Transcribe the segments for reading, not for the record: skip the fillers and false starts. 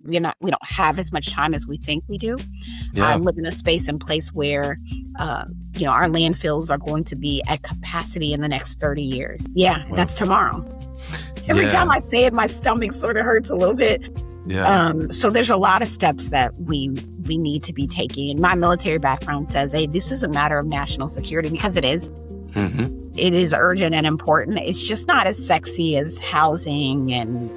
we don't have as much time as we think we do. Yeah. I live in a space and place where, our landfills are going to be at capacity in the next 30 years. Yeah, wow. That's tomorrow. Every time I say it, my stomach sort of hurts a little bit. Yeah. So there's a lot of steps that we need to be taking. And my military background says, hey, this is a matter of national security, because it is. Mm-hmm. It is urgent and important. It's just not as sexy as housing and,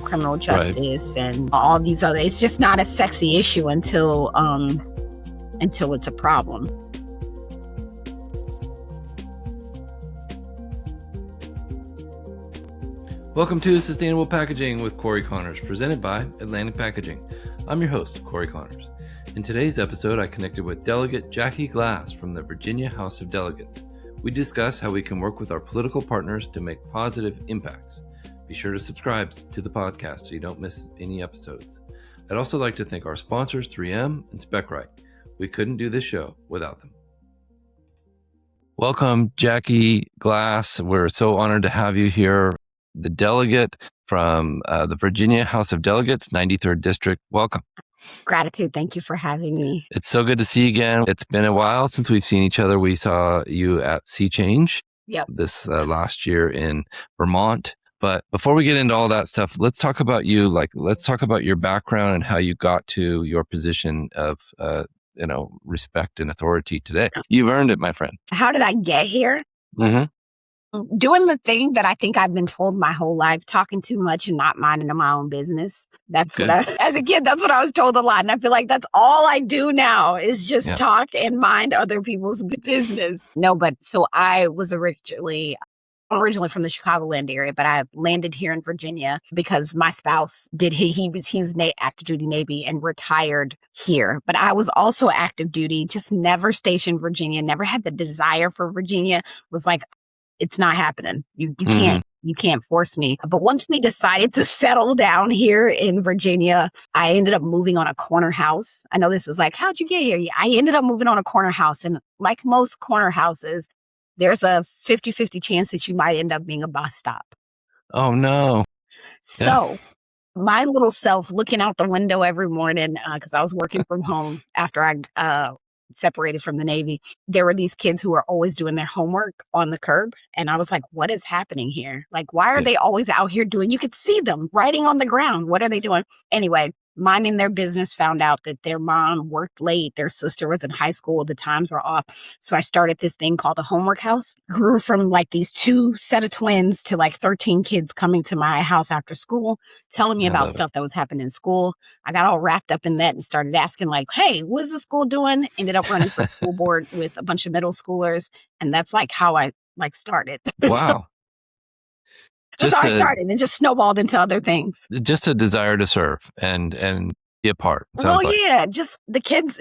criminal justice and all these other. It's just not a sexy issue until it's a problem. Welcome to Sustainable Packaging with Cory Connors, presented by Atlantic Packaging. I'm your host, Cory Connors. In today's episode, I connected with Delegate Jackie Glass from the Virginia House of Delegates. We discuss how we can work with our political partners to make positive impacts. Be sure to subscribe to the podcast so you don't miss any episodes. I'd also like to thank our sponsors, 3M and SpecRite. We couldn't do this show without them. Welcome, Jackie Glass. We're so honored to have you here. The delegate from the Virginia House of Delegates, 93rd District. Welcome. Gratitude. Thank you for having me. It's so good to see you again. It's been a while since we've seen each other. We saw you at Sea Change this last year in Vermont. But before we get into all that stuff, let's talk about you. Let's talk about your background and how you got to your position of respect and authority today. You've earned it, my friend. How did I get here? Mm-hmm. Doing the thing that I think I've been told my whole life, talking too much and not minding my own business. That's what as a kid, that's what I was told a lot. And I feel like that's all I do now is just talk and mind other people's business. So I was originally from the Chicagoland area, but I landed here in Virginia because my spouse he's active duty Navy and retired here. But I was also active duty, just never stationed Virginia, never had the desire for Virginia, was like, it's not happening. You can't force me. But once we decided to settle down here in Virginia, I ended up moving on a corner house. I know this is like, how'd you get here? I ended up moving on a corner house. And like most corner houses, there's a 50-50 chance that you might end up being a bus stop. Oh, no. So my little self looking out the window every morning, because I was working from home after I separated from the Navy, there were these kids who were always doing their homework on the curb. And I was like, what is happening here? Like, why are they always out here you could see them writing on the ground. What are they doing? Anyway, minding their business, found out that their mom worked late. Their sister was in high school. The times were off. So I started this thing called a homework house. Grew from like these 2 set of twins to like 13 kids coming to my house after school, telling me about stuff that was happening in school. I got all wrapped up in that and started asking like, hey, what's the school doing? Ended up running for school board with a bunch of middle schoolers. And that's like how I started. Wow. That's how I started, and just snowballed into other things. Just a desire to serve and be a part. Just the kids,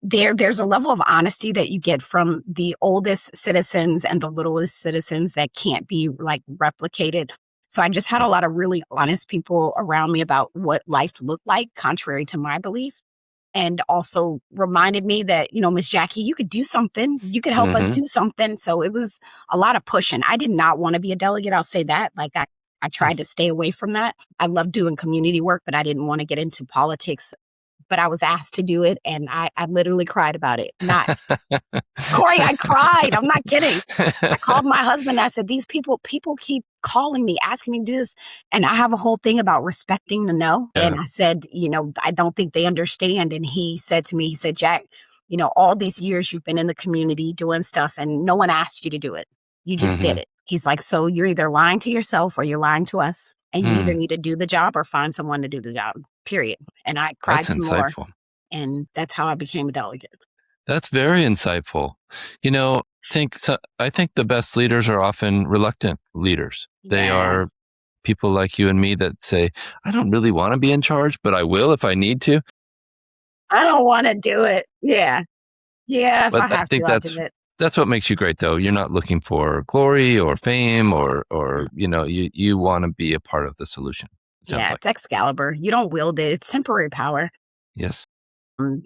there's a level of honesty that you get from the oldest citizens and the littlest citizens that can't be like replicated. So I just had a lot of really honest people around me about what life looked like, contrary to my belief. And also reminded me that, Miss Jackie, you could do something. You could help us do something. So it was a lot of pushing. I did not want to be a delegate. I'll say that. Like I tried to stay away from that. I love doing community work, but I didn't want to get into politics. But I was asked to do it, and I literally cried about it. Cory, I cried. I'm not kidding. I called my husband. I said, these people keep calling me, asking me to do this. And I have a whole thing about respecting the no. Yeah. And I said, I don't think they understand. And he said to me, Jack, all these years you've been in the community doing stuff and no one asked you to do it. You just did it. He's like, so you're either lying to yourself or you're lying to us. And you either need to do the job or find someone to do the job, period. And I cried some more. And that's how I became a delegate. That's very insightful. I think the best leaders are often reluctant leaders. They are people like you and me that say, I don't really want to be in charge, but I will if I need to. I don't want to do it. Yeah. Yeah, but I think that's what makes you great, though. You're not looking for glory or fame or you want to be a part of the solution. It's Excalibur. You don't wield it. It's temporary power. Yes.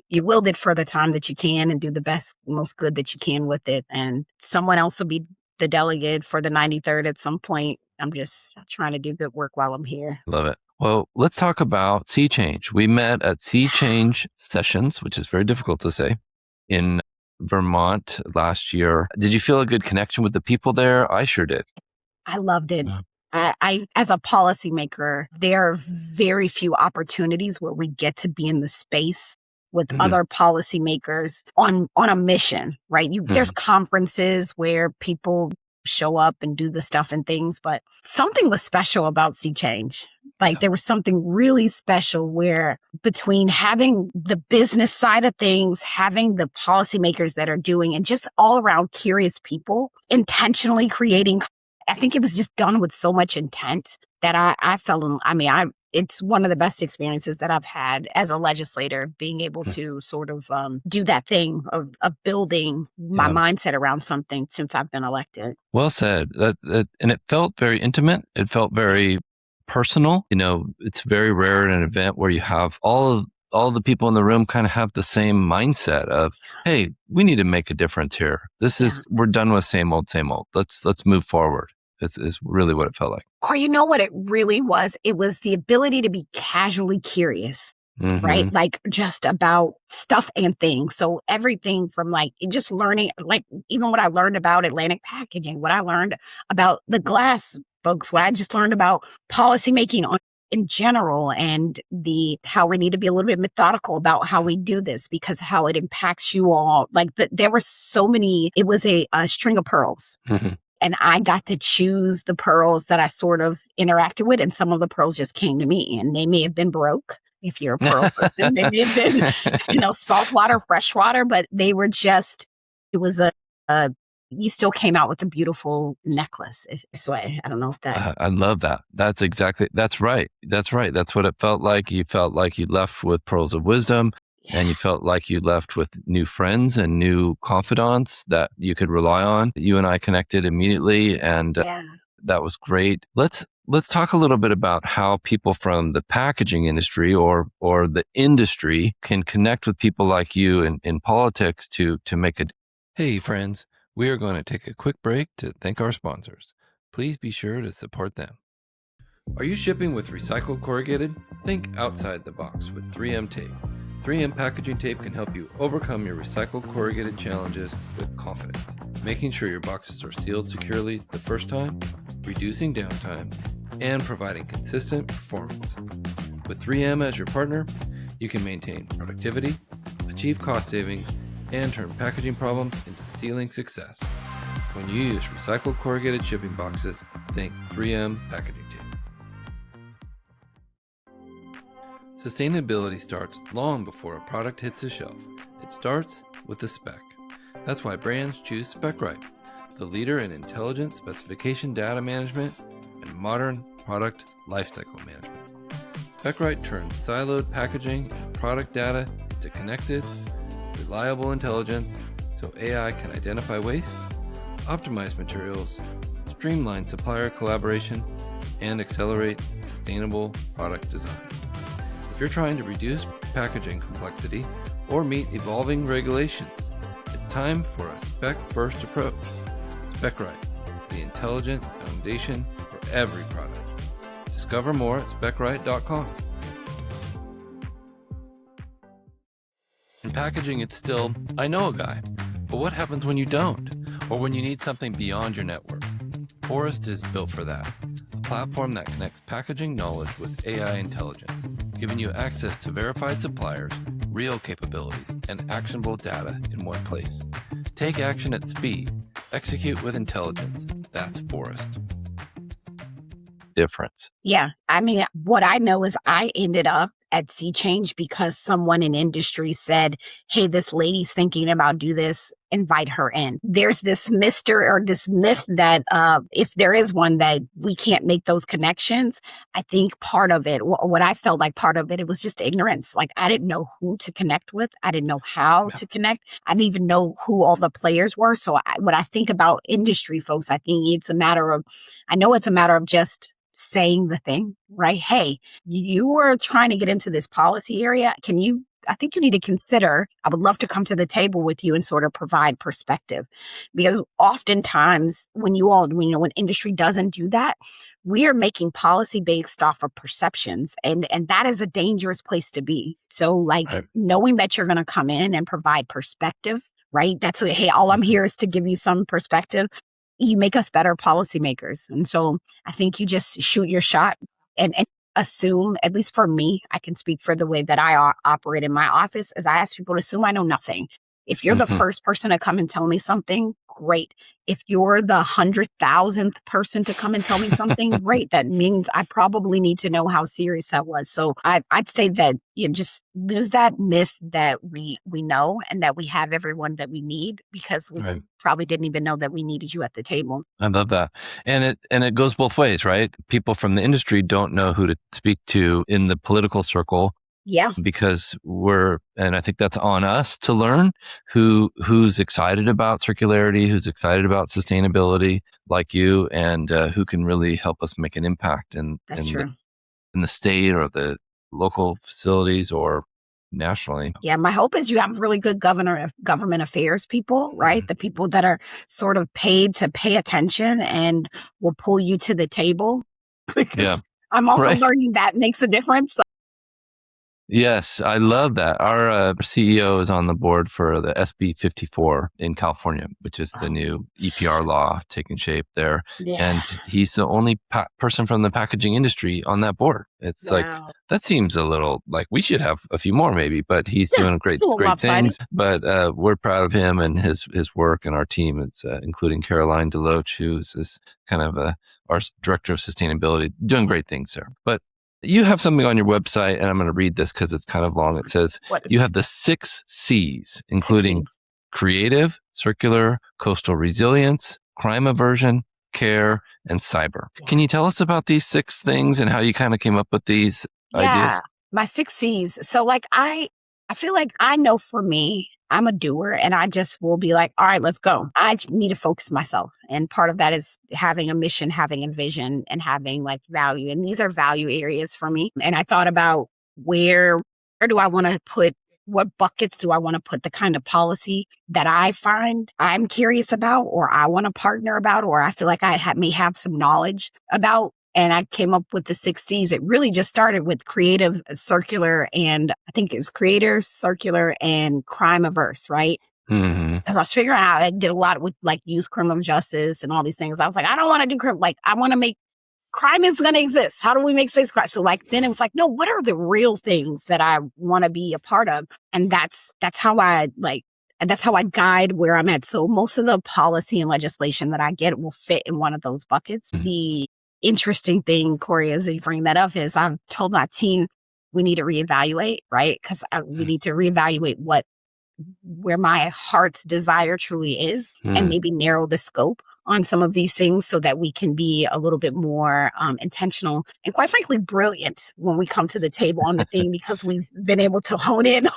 You wield it for the time that you can and do the best, most good that you can with it. And someone else will be the delegate for the 93rd at some point. I'm just trying to do good work while I'm here. Love it. Well, let's talk about Sea Change. We met at Sea Change sessions, which is very difficult to say, in Vermont last year. Did you feel a good connection with the people there? I sure did. I loved it. Yeah. I, as a policymaker, there are very few opportunities where we get to be in the space with other policymakers on a mission, right? There's conferences where people show up and do the stuff and things, but something was special about Sea Change. Like there was something really special where between having the business side of things, having the policymakers that are doing, and just all around curious people intentionally creating, I think it was just done with so much intent that I fell in, it's one of the best experiences that I've had as a legislator, being able to sort of do that thing of building my mindset around something since I've been elected. Well said. And it felt very intimate. It felt very personal. It's very rare in an event where you have all the people in the room kind of have the same mindset of, hey, we need to make a difference here. We're done with same old, same old. Let's move forward. Is really what it felt like. Or you know what it really was? It was the ability to be casually curious, right? Like just about stuff and things. So everything from like just learning, like even what I learned about Atlantic packaging, what I learned about the glass folks, what I just learned about policymaking in general, and how we need to be a little bit methodical about how we do this because how it impacts you all. Like there were so many, it was a string of pearls. And I got to choose the pearls that I sort of interacted with. And some of the pearls just came to me, and they may have been Baroque. If you're a pearl person, they may have been, saltwater, freshwater, but they were just, it was you still came out with a beautiful necklace. I don't know if that. I love that. That's right. That's right. That's what it felt like. You felt like you left with pearls of wisdom. And you felt like you left with new friends and new confidants that you could rely on. You and I connected immediately, and that was great. Let's talk a little bit about how people from the packaging industry or the industry can connect with people like you in politics to make a. Hey, friends, we are going to take a quick break to thank our sponsors. Please be sure to support them. Are you shipping with recycled corrugated? Think outside the box with 3M tape. 3M packaging tape can help you overcome your recycled corrugated challenges with confidence, making sure your boxes are sealed securely the first time, reducing downtime, and providing consistent performance. With 3M as your partner, you can maintain productivity, achieve cost savings, and turn packaging problems into sealing success. When you use recycled corrugated shipping boxes, think 3M packaging tape. Sustainability starts long before a product hits a shelf. It starts with a spec. That's why brands choose SpecRite, the leader in intelligent specification data management and modern product lifecycle management. SpecRite turns siloed packaging and product data into connected, reliable intelligence so AI can identify waste, optimize materials, streamline supplier collaboration, and accelerate sustainable product design. If you're trying to reduce packaging complexity or meet evolving regulations, it's time for a spec-first approach. SpecRite, the intelligent foundation for every product. Discover more at specrite.com. In packaging, it's still, I know a guy. But what happens when you don't? Or when you need something beyond your network? Forest is built for that. A platform that connects packaging knowledge with AI intelligence, giving you access to verified suppliers, real capabilities, and actionable data in one place. Take action at speed. Execute with intelligence. That's Forest. Difference. Yeah. What I know is I ended up at Sea Change because someone in industry said, hey, this lady's thinking about do this, invite her in. There's this myth that if there is one, that we can't make those connections. I think part of it, what I felt like part of it, it was just ignorance. Like I didn't know who to connect with. I didn't know how to connect. I didn't even know who all the players were. So when I think about industry folks, I think it's a matter of just saying the thing, right? Hey, you were trying to get into this policy area. Can you I think you need to consider, I would love to come to the table with you and sort of provide perspective. Because oftentimes when industry doesn't do that, we are making policy based off of perceptions, and that is a dangerous place to be. So like Right. knowing that you're going to come in and provide perspective, right? That's what, hey, all I'm here is to give you some perspective. You make us better policymakers. And so I think you just shoot your shot and assume, at least for me, I can speak for the way that I operate in my office, is I ask people to assume I know nothing. If you're the first person to come and tell me something, great. If you're the 100,000th person to come and tell me something, great. That means I probably need to know how serious that was. So I'd say that you just lose that myth that we know and that we have everyone that we need, because we Right. probably didn't even know that we needed you at the table. I love that. And it goes both ways, right? People from the industry don't know who to speak to in the political circle, Yeah, because and I think that's on us to learn who's excited about circularity, who's excited about sustainability like you, and who can really help us make an impact that's true. in the state or the local facilities or nationally. Yeah, my hope is you have really good government affairs people, right? The people that are sort of paid to pay attention and will pull you to the table. Because Yeah. I'm also Right. learning that makes a difference. Yes, I love that. Our CEO is on the board for the SB 54 in California, which is the new EPR law taking shape there. Yeah. And he's the only person from the packaging industry on that board. It's like, Wow. that seems a little like we should have a few more maybe, but he's doing great it's a little lopsided. things. But we're proud of him and his work and our team. It's including Caroline Deloach, who's this kind of our director of sustainability, doing great things there. But you have something on your website, and I'm going to read this because it's kind of long. It says What is you it? have the 6 C's, including 6 Cs. creative, circular, coastal resilience, crime aversion, care, and cyber. Yeah. Can you tell us about these 6 things and how you kind of came up with these ideas? My 6 C's. So like I feel like I know for me, I'm a doer, and I just will be like, all right, let's go. I need to focus myself. And part of that is having a mission, having a vision, and having like value. And these are value areas for me. And I thought about where do I want to put, what buckets do I want to put the kind of policy that I find I'm curious about, or I want to partner about, or I feel like I may have some knowledge about. And I came up with the 6 C's. It really just started with creative, circular, and I think it was creator, circular, and crime averse, right? Mm-hmm. Because I was figuring out, I did a lot with like youth criminal justice and all these things. I was like, I don't want to do crime. Like, I want to make crime is going to exist. How do we make space crime? So like, then it was like, no, what are the real things that I want to be a part of? And that's how I guide where I'm at. So most of the policy and legislation that I get will fit in one of those buckets. Mm-hmm. The interesting thing, Cory, as you bring that up, is I've told my team we need to reevaluate, right? Because we need to reevaluate where my heart's desire truly is, and maybe narrow the scope on some of these things so that we can be a little bit more intentional and, quite frankly, brilliant when we come to the table on the thing, because we've been able to hone in.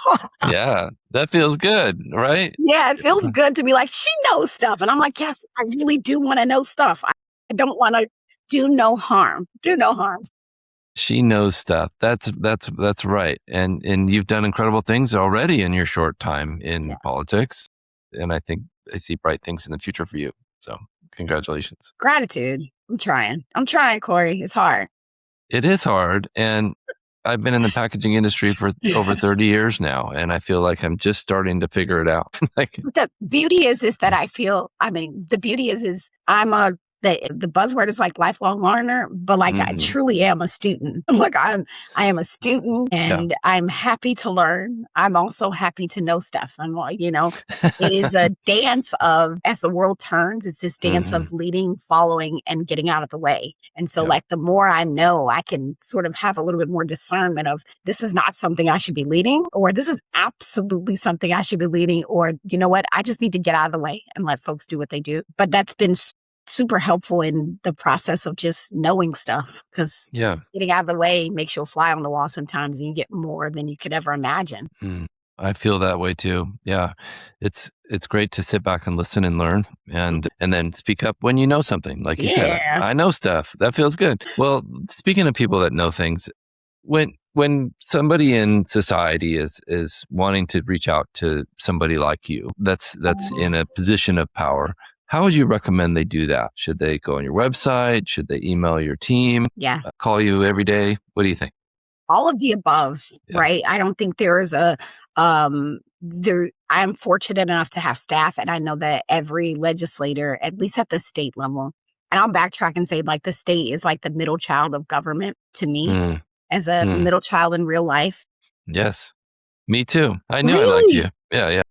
Yeah, that feels good, right? Yeah, it feels good to be like, she knows stuff. And I'm like, yes, I really do want to know stuff. I don't want to do no harm. Do no harm. She knows stuff. That's right. And you've done incredible things already in your short time in politics. And I think I see bright things in the future for you. So congratulations. Gratitude. I'm trying, Cory. It's hard. It is hard. And I've been in the packaging industry for over 30 years now. And I feel like I'm just starting to figure it out. The beauty is that the beauty is the buzzword is like lifelong learner, but like I truly am a student. Like I am a student, and I'm happy to learn. I'm also happy to know stuff. And it is a dance of, as the world turns, it's this dance of leading, following, and getting out of the way. And so like the more I know, I can sort of have a little bit more discernment of, this is not something I should be leading, or this is absolutely something I should be leading, or you know what, I just need to get out of the way and let folks do what they do. But that's been super helpful in the process of just knowing stuff, because getting out of the way makes you a fly on the wall sometimes, and you get more than you could ever imagine. I feel that way too. Yeah. It's great to sit back and listen and learn, and then speak up when you know something. Like you said, I know stuff. That feels good. Well, speaking of people that know things, when somebody in society is wanting to reach out to somebody like you, that's in a position of power, how would you recommend they do that? Should they go on your website? Should they email your team? Yeah. Call you every day? What do you think? All of the above, Yeah. right? I don't think there is I'm fortunate enough to have staff, and I know that every legislator, at least at the state level, and I'll backtrack and say like the state is like the middle child of government to me as a middle child in real life. Yes. Me too. I knew Really? I liked you. Yeah.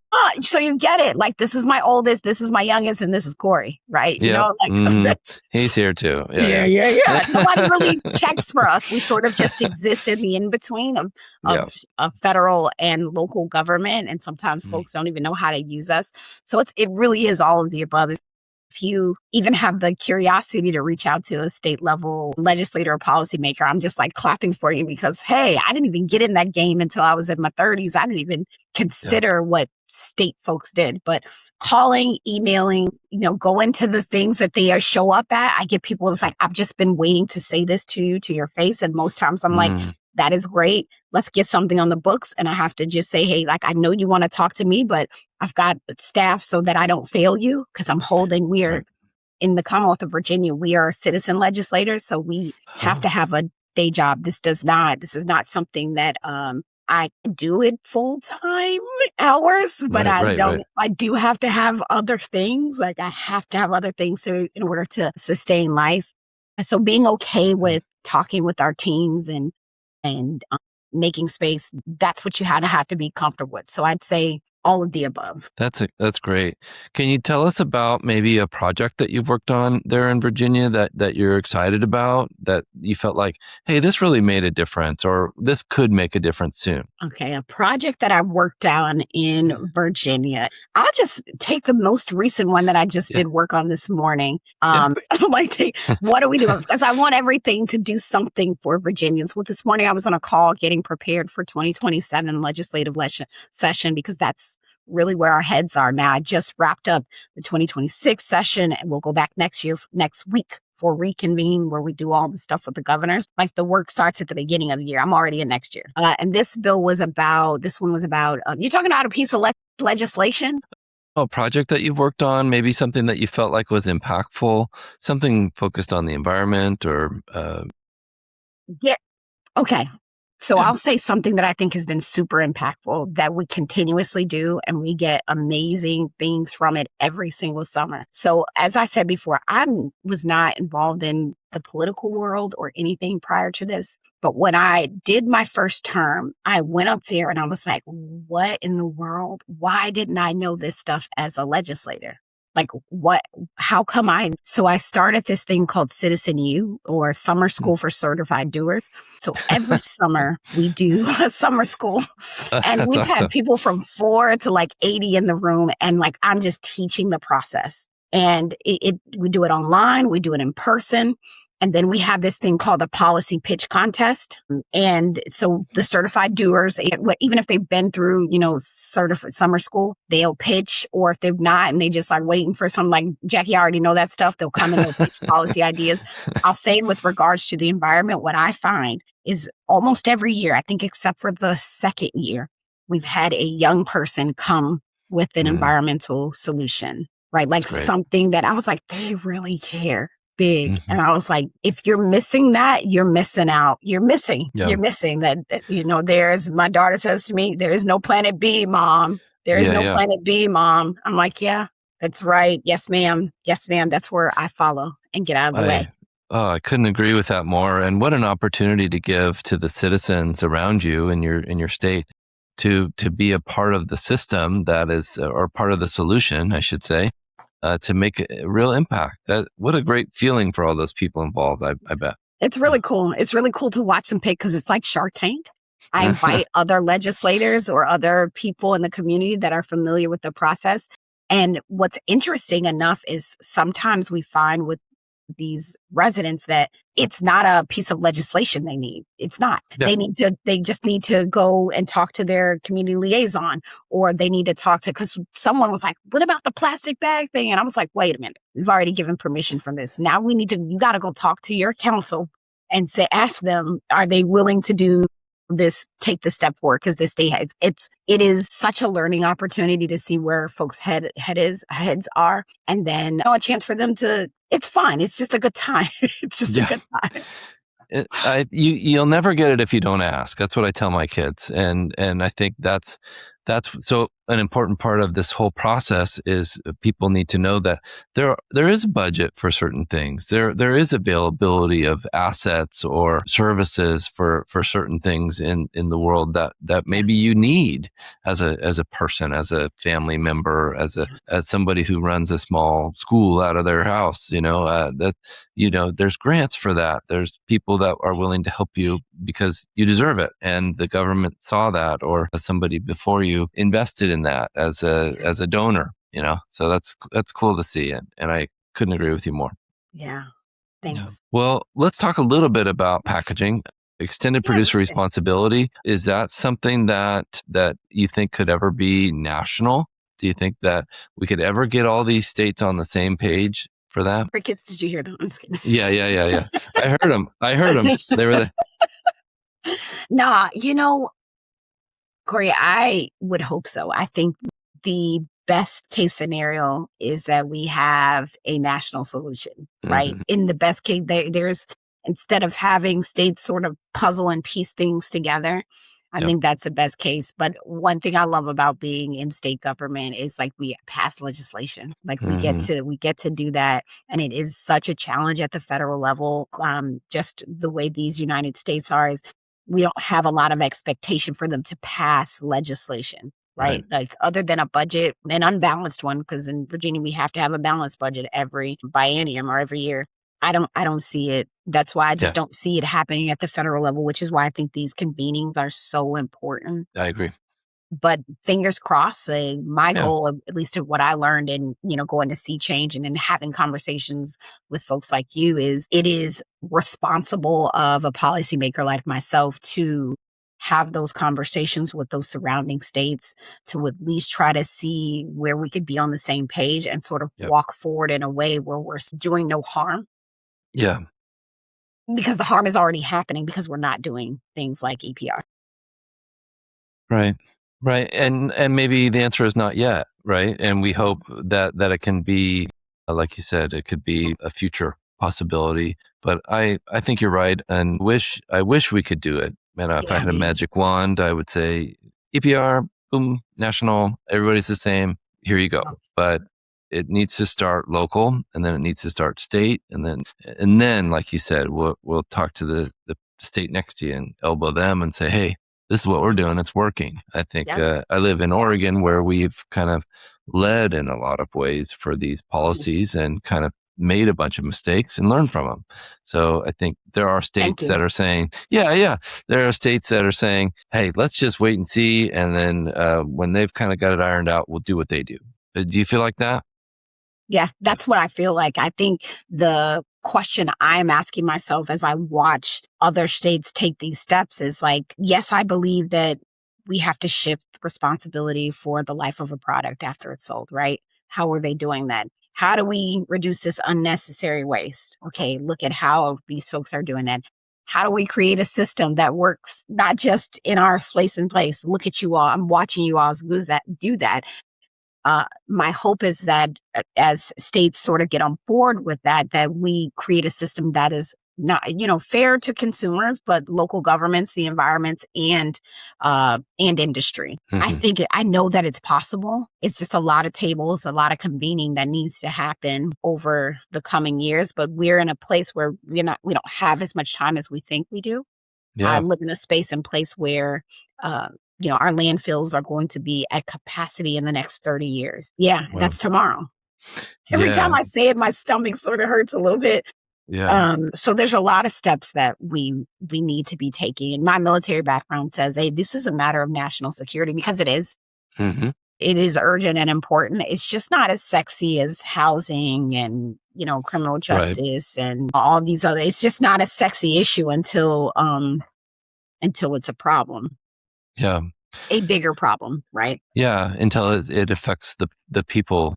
So you get it. Like, this is my oldest, this is my youngest, and this is Cory, right? Yeah. You know, like that's, he's here too. Yeah. Nobody really checks for us. We sort of just exist in the in-between of federal and local government. And sometimes folks don't even know how to use us. So it really is all of the above. If you even have the curiosity to reach out to a state level legislator or policymaker, I'm just like clapping for you because, hey, I didn't even get in that game until I was in my 30s. I didn't even consider what state folks did. But calling, emailing, go into the things that they show up at. I get people, it's like, I've just been waiting to say this to you, to your face. And most times I'm like, that is great. Let's get something on the books. And I have to just say, hey, like, I know you want to talk to me, but I've got staff so that I don't fail you because we are in the Commonwealth of Virginia, we are citizen legislators. So we have to have a day job. This is not something that I do it full time hours, but I do have to have other things. Like I have to have other things in order to sustain life. And so being okay with talking with our teams and making space, that's what you have to be comfortable with. So I'd say all of the above. That's great. Can you tell us about maybe a project that you've worked on there in Virginia that you're excited about, that you felt like, hey, this really made a difference, or this could make a difference soon? Okay, a project that I worked on in Virginia. I'll just take the most recent one that I just did work on this morning. I'm like, what do we do? Because I want everything to do something for Virginians. Well, this morning I was on a call getting prepared for 2027 legislative session because that's really where our heads are now. I just wrapped up the 2026 session and we'll go back next week for reconvene where we do all the stuff with the governors. Like the work starts at the beginning of the year. I'm already in next year. And this one was about, you're talking about a piece of legislation? A project that you've worked on, maybe something that you felt like was impactful, something focused on the environment or... Yeah. Okay. So I'll say something that I think has been super impactful that we continuously do, and we get amazing things from it every single summer. So as I said before, I was not involved in the political world or anything prior to this. But when I did my first term, I went up there and I was like, what in the world? Why didn't I know this stuff as a legislator? Like how come so I started this thing called CitizenU, or Summer School for Certified Doers. So every summer we do a summer school, and we've had people from 4 to like 80 in the room. And like, I'm just teaching the process, and we do it online, we do it in person. And then we have this thing called a policy pitch contest. And so the certified doers, even if they've been through, certified summer school, they'll pitch. Or if they've not and they just like waiting for something like, Jackie, I already know that stuff, they'll come and they'll pitch policy ideas. I'll say with regards to the environment, what I find is almost every year, I think except for the second year, we've had a young person come with an environmental solution, right? Like something that I was like, they really care. Big. And I was like, if you're missing that, you're missing out. You're missing that, there's, my daughter says to me, there is no planet B, Mom. There is no planet B, Mom. I'm like, yeah, that's right. Yes, ma'am. Yes, ma'am. That's where I follow and get out of the way. Oh, I couldn't agree with that more. And what an opportunity to give to the citizens around you in your state to be a part of the system that is, or part of the solution, I should say. To make a real impact. What a great feeling for all those people involved, I bet. It's really cool. It's really cool to watch them pick, because it's like Shark Tank. I invite other legislators or other people in the community that are familiar with the process. And what's interesting enough is sometimes we find with these residents that it's not a piece of legislation they need. It's not. Yeah. They just need to go and talk to their community liaison, or they need to talk to, because someone was like, what about the plastic bag thing? And I was like, wait a minute, we've already given permission for this. Now you got to go talk to your council and ask them, are they willing to do this, take the step forward? Because this state it is such a learning opportunity to see where folks' heads are, and then a chance for them to. It's fun. It's just a good time. It's just a good time. You'll never get it if you don't ask. That's what I tell my kids, and I think that's so an important part of this whole process is people need to know that there is a budget for certain things. There is availability of assets or services for certain things in the world that maybe you need as a person, as a family member, as somebody who runs a small school out of their house. There's grants for that. There's people that are willing to help you because you deserve it, and the government saw that, or somebody before you invested in that as a donor. So that's cool to see, and I couldn't agree with you more. Yeah, thanks. Yeah. Well, let's talk a little bit about packaging. Extended producer responsibility, is that something that you think could ever be national? Do you think that we could ever get all these states on the same page for that? Crickets, did you hear them? I'm just kidding. Yeah. I heard them. They were Nah, Cory, I would hope so. I think the best case scenario is that we have a national solution, right? Mm-hmm. In the best case, there's, instead of having states sort of puzzle and piece things together, I think that's the best case. But one thing I love about being in state government is like we pass legislation. Like we get to do that. And it is such a challenge at the federal level. Just the way these United States are is we don't have a lot of expectation for them to pass legislation, right? Like other than a budget, an unbalanced one, because in Virginia, we have to have a balanced budget every biennium or every year. I don't see it. That's why I just don't see it happening at the federal level, which is why I think these convenings are so important. I agree. But fingers crossed, my goal, at least of what I learned in, going to see change and then having conversations with folks like you, is it is responsible of a policymaker like myself to have those conversations with those surrounding states to at least try to see where we could be on the same page and sort of walk forward in a way where we're doing no harm. Yeah. Because the harm is already happening because we're not doing things like EPR. Right. And maybe the answer is not yet, right? And we hope that it can be, like you said, it could be a future possibility. But I think you're right, and I wish we could do it. If I had a magic wand, I would say EPR, boom, national, everybody's the same. Here you go. But it needs to start local, and then it needs to start state, and then, like you said, we'll talk to the state next to you and elbow them and say, hey, this is what we're doing. It's working. I think I live in Oregon, where we've kind of led in a lot of ways for these policies and kind of made a bunch of mistakes and learned from them. So I think there are states that are saying, there are states that are saying, hey, let's just wait and see. And then when they've kind of got it ironed out, we'll do what they do. Do you feel like that? Yeah, that's what I feel like. I think the question I'm asking myself as I watch other states take these steps is like, yes, I believe that we have to shift responsibility for the life of a product after it's sold, right? How are they doing that? How do we reduce this unnecessary waste? Okay, look at how these folks are doing that. How do we create a system that works not just in our place and place? Look at you all. I'm watching you all do that. My hope is that as states sort of get on board with that we create a system that is not, fair to consumers, but local governments, the environments, and industry. Mm-hmm. I know that it's possible. It's just a lot of tables, a lot of convening that needs to happen over the coming years. But we're in a place where we don't have as much time as we think we do. I live in a space and place where our landfills are going to be at capacity in the next 30 years. Yeah, wow. That's tomorrow. Every time I say it, my stomach sort of hurts a little bit. Yeah. So there's a lot of steps that we need to be taking. And my military background says, hey, this is a matter of national security, because it is. Mm-hmm. It is urgent and important. It's just not as sexy as housing and, criminal justice and all these other. It's just not a sexy issue until it's a problem. Yeah. A bigger problem, right? Yeah, until it affects the people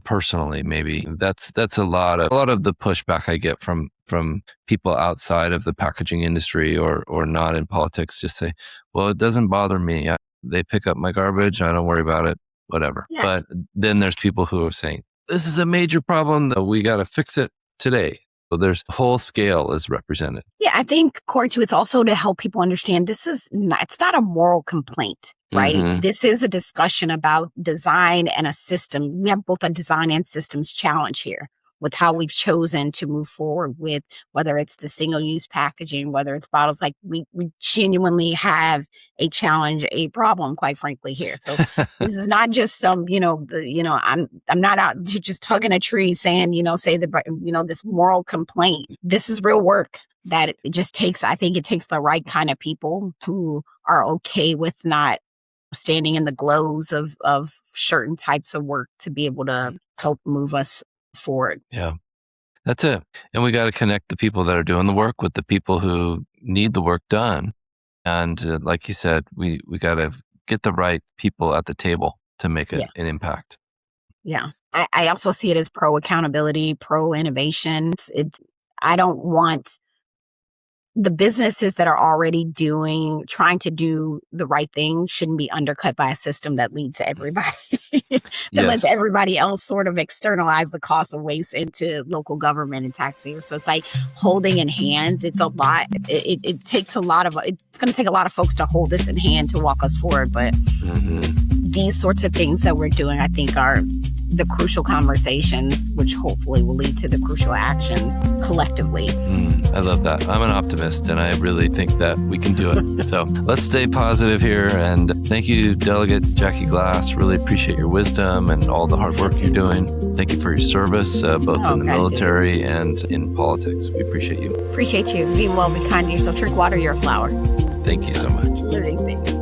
personally. Maybe that's a lot of the pushback I get from from people outside of the packaging industry or not in politics just say, well, it doesn't bother me. They pick up my garbage. I don't worry about it, whatever. Yeah. But then there's people who are saying, this is a major problem that we got to fix it today. So there's the whole scale is represented. Yeah, I think, Cory, too, it's also to help people understand it's not a moral complaint, right? Mm-hmm. This is a discussion about design and a system. We have both a design and systems challenge here with how we've chosen to move forward with, whether it's the single-use packaging, whether it's bottles. Like we genuinely have a challenge, a problem, quite frankly, here. So this is not just some, I'm not out just hugging a tree saying, this moral complaint. This is real work that it just takes. I think it takes the right kind of people who are okay with not standing in the glows of certain types of work to be able to help move us forward. Yeah, that's it. And we got to connect the people that are doing the work with the people who need the work done. And like you said, we got to get the right people at the table to make an impact. Yeah. I also see it as pro accountability, pro innovation. I don't want the businesses that are already trying to do the right thing shouldn't be undercut by a system that leads everybody, lets everybody else sort of externalize the cost of waste into local government and taxpayers. So it's like holding in hands. It's a lot. It takes a lot of, it's going to take a lot of folks to hold this in hand to walk us forward. But these sorts of things that we're doing, I think, are the crucial conversations, which hopefully will lead to the crucial actions collectively. I love that. I'm an optimist, and I really think that we can do it. So let's stay positive here. And thank you, Delegate Jackie Glass. Really appreciate your wisdom and all the hard work you're doing. Thank you for your service, both in the military and in politics. We appreciate you. Appreciate you. Be well, be kind to yourself. Drink water, you're a flower. Thank you so much. Living thing.